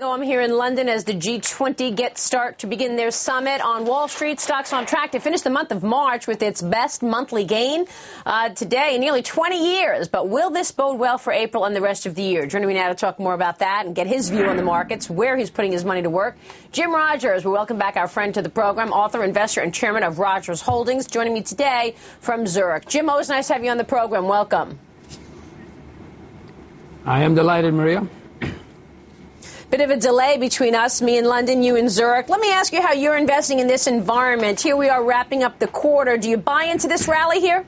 I'm here in London as the G20 gets start to begin their summit. On Wall Street, stocks on track to finish the month of March with its best monthly gain today in nearly 20 years. But will this bode well for April and the rest of the year? Joining me now to talk more about that and get his view on the markets, where he's putting his money to work, Jim Rogers. We welcome back our friend to the program, author, investor, and chairman of Rogers Holdings, joining me today from Zurich. Jim, always nice to have you on the program. Welcome. I am delighted, Maria. Bit of a delay between us, me in London, you in Zurich. Let me ask you how you're investing in this environment. Here we are wrapping up the quarter. Do you buy into this rally here?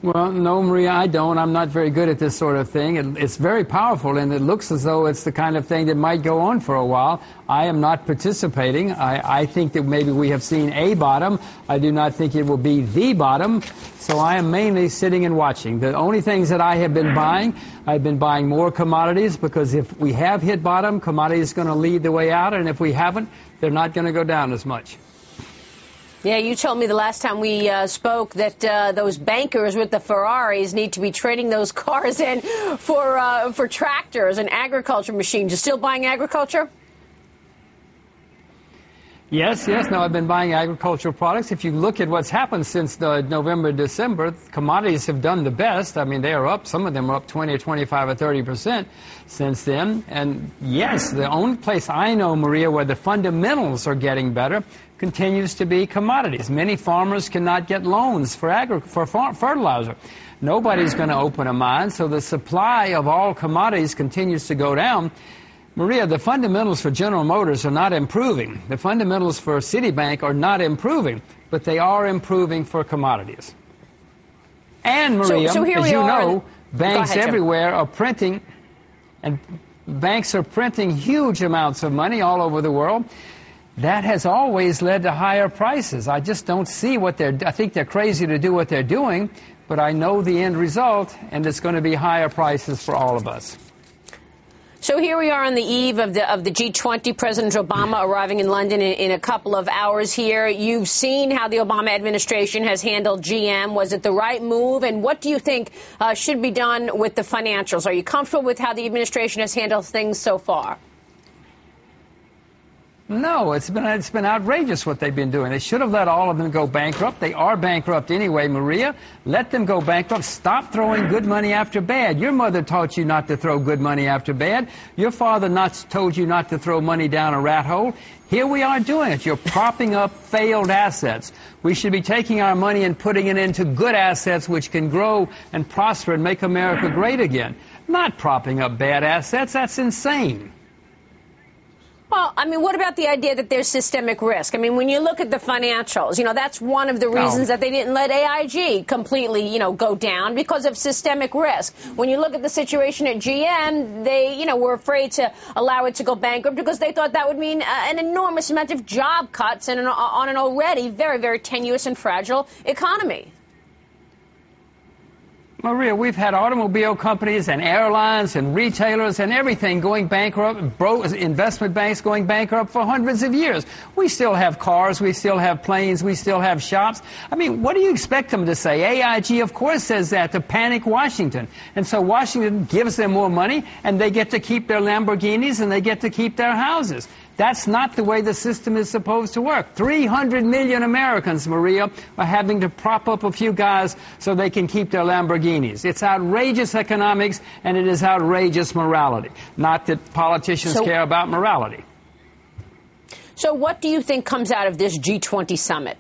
Well, no, Maria, I don't. I'm not very good at this sort of thing. It's very powerful, and it looks as though it's the kind of thing that might go on for a while. I am not participating. I think that maybe we have seen a bottom. I do not think it will be the bottom. So I am mainly sitting and watching. The only things that I have been buying, I've been buying more commodities, because if we have hit bottom, commodities are going to lead the way out, and if we haven't, they're not going to go down as much. Yeah, you told me the last time we spoke that those bankers with the Ferraris need to be trading those cars in for tractors and agriculture machines. You still buying agriculture? Yes. No, I've been buying agricultural products. If you look at what's happened since the November, December, commodities have done the best. I mean, they are up. Some of them are up 20 or 25 or 30% since then. And yes, the only place I know, Maria, where the fundamentals are getting better continues to be commodities. Many farmers cannot get loans for fertilizer. Nobody's going to open a mine, so the supply of all commodities continues to go down. Maria, the fundamentals for General Motors are not improving. The fundamentals for Citibank are not improving, but they are improving for commodities. And, Maria, as you know, banks everywhere are printing, and banks are printing huge amounts of money all over the world. That has always led to higher prices. I just don't see what I think they're crazy to do what they're doing, but I know the end result, and it's going to be higher prices for all of us. So here we are on the eve of the G20, President Obama arriving in London in a couple of hours here. You've seen how the Obama administration has handled GM. Was it the right move? And what do you think should be done with the financials? Are you comfortable with how the administration has handled things so far? No, it's been outrageous what they've been doing. They should have let all of them go bankrupt. They are bankrupt anyway, Maria. Let them go bankrupt. Stop throwing good money after bad. Your mother taught you not to throw good money after bad. Your father told you not to throw money down a rat hole. Here we are doing it. You're propping up failed assets. We should be taking our money and putting it into good assets which can grow and prosper and make America great again. Not propping up bad assets. That's insane. Well, I mean, what about the idea that there's systemic risk? I mean, when you look at the financials, you know, that's one of the reasons that they didn't let AIG completely, you know, go down, because of systemic risk. When you look at the situation at GM, they, you know, were afraid to allow it to go bankrupt because they thought that would mean an enormous amount of job cuts on an already very, very tenuous and fragile economy. Maria, we've had automobile companies and airlines and retailers and everything going bankrupt, investment banks going bankrupt for hundreds of years. We still have cars, we still have planes, we still have shops. I mean, what do you expect them to say? AIG, of course, says that to panic Washington. And so Washington gives them more money, and they get to keep their Lamborghinis and they get to keep their houses. That's not the way the system is supposed to work. 300 million Americans, Maria, are having to prop up a few guys so they can keep their Lamborghinis. It's outrageous economics, and it is outrageous morality. Not that politicians care about morality. So what do you think comes out of this G20 summit?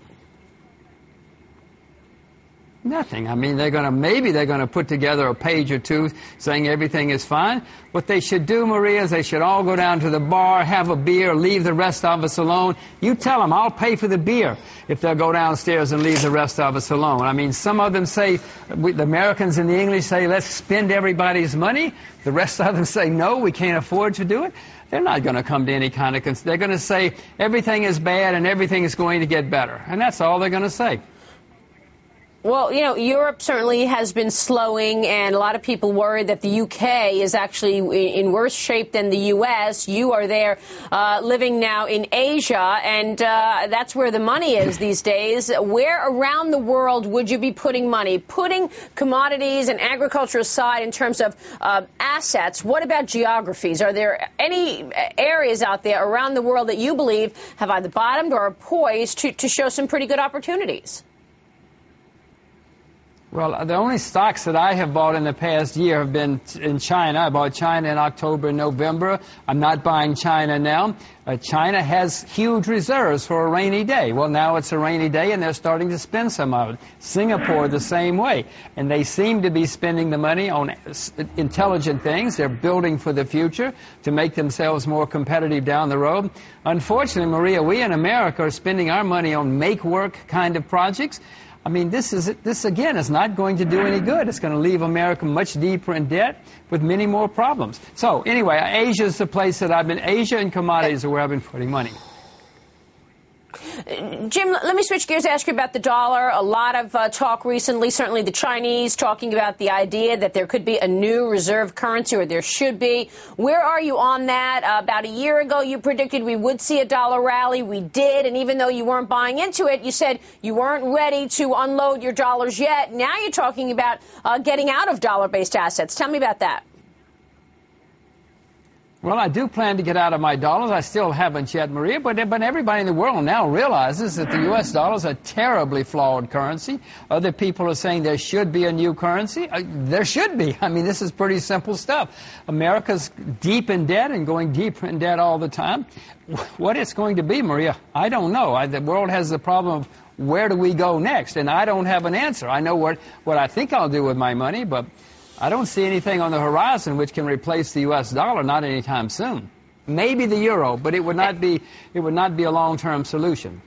Nothing. I mean, maybe they're going to put together a page or two saying everything is fine. What they should do, Maria, is they should all go down to the bar, have a beer, leave the rest of us alone. You tell them, I'll pay for the beer if they'll go downstairs and leave the rest of us alone. I mean, some of them say, the Americans and the English say, let's spend everybody's money. The rest of them say, no, we can't afford to do it. They're not going to come to any kind of they're going to say everything is bad and everything is going to get better. And that's all they're going to say. Well, Europe certainly has been slowing, and a lot of people worry that the UK is actually in worse shape than the U.S. You are there living now in Asia, and that's where the money is these days. Where around the world would you be putting money? Putting commodities and agriculture aside in terms of assets, what about geographies? Are there any areas out there around the world that you believe have either bottomed or are poised to show some pretty good opportunities? Well, the only stocks that I have bought in the past year have been in China. I bought China in October and November. I'm not buying China now. China has huge reserves for a rainy day. Well, now it's a rainy day, and they're starting to spend some of it. Singapore, the same way. And they seem to be spending the money on intelligent things. They're building for the future to make themselves more competitive down the road. Unfortunately, Maria, we in America are spending our money on make-work kind of projects. I mean, this again is not going to do any good. It's going to leave America much deeper in debt with many more problems. So anyway, Asia is the place that Asia and commodities are where I've been putting money. Jim, let me switch gears and ask you about the dollar. A lot of talk recently, certainly the Chinese talking about the idea that there could be a new reserve currency, or there should be. Where are you on that? About a year ago, you predicted we would see a dollar rally. We did, and even though you weren't buying into it, you said you weren't ready to unload your dollars yet. Now you're talking about getting out of dollar-based assets. Tell me about that. Well, I do plan to get out of my dollars. I still haven't yet, Maria, but everybody in the world now realizes that the U.S. dollar is a terribly flawed currency. Other people are saying there should be a new currency. There should be. I mean, this is pretty simple stuff. America's deep in debt and going deeper in debt all the time. What it's going to be, Maria, I don't know. The world has the problem of where do we go next, and I don't have an answer. I know what I think I'll do with my money, but I don't see anything on the horizon which can replace the U.S. dollar, not anytime soon. Maybe the euro, but it would not be a long-term solution.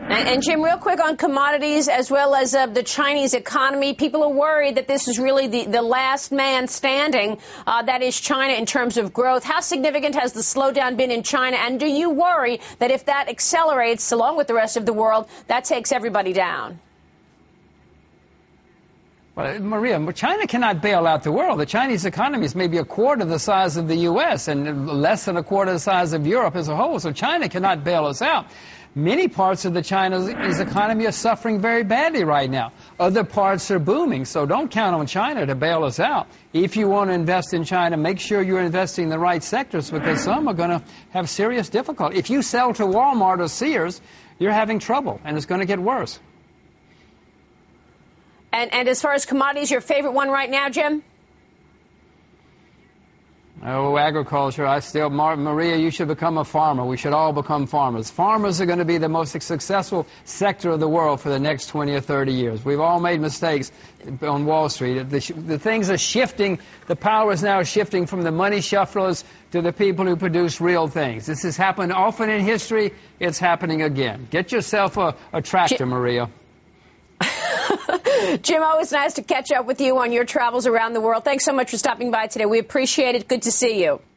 And Jim, real quick on commodities as well as the Chinese economy, people are worried that this is really the last man standing, that is China, in terms of growth. How significant has the slowdown been in China? And do you worry that if that accelerates along with the rest of the world, that takes everybody down? Well, Maria, China cannot bail out the world. The Chinese economy is maybe a quarter the size of the U.S. and less than a quarter the size of Europe as a whole, so China cannot bail us out. Many parts of the Chinese economy are suffering very badly right now. Other parts are booming, so don't count on China to bail us out. If you want to invest in China, make sure you're investing in the right sectors, because some are going to have serious difficulty. If you sell to Walmart or Sears, you're having trouble, and it's going to get worse. And as far as commodities, your favorite one right now, Jim? Oh, agriculture. Maria, you should become a farmer. We should all become farmers. Farmers are going to be the most successful sector of the world for the next 20 or 30 years. We've all made mistakes on Wall Street. The things are shifting. The power is now shifting from the money shufflers to the people who produce real things. This has happened often in history. It's happening again. Get yourself a tractor, Maria. Jim, always nice to catch up with you on your travels around the world. Thanks so much for stopping by today. We appreciate it. Good to see you.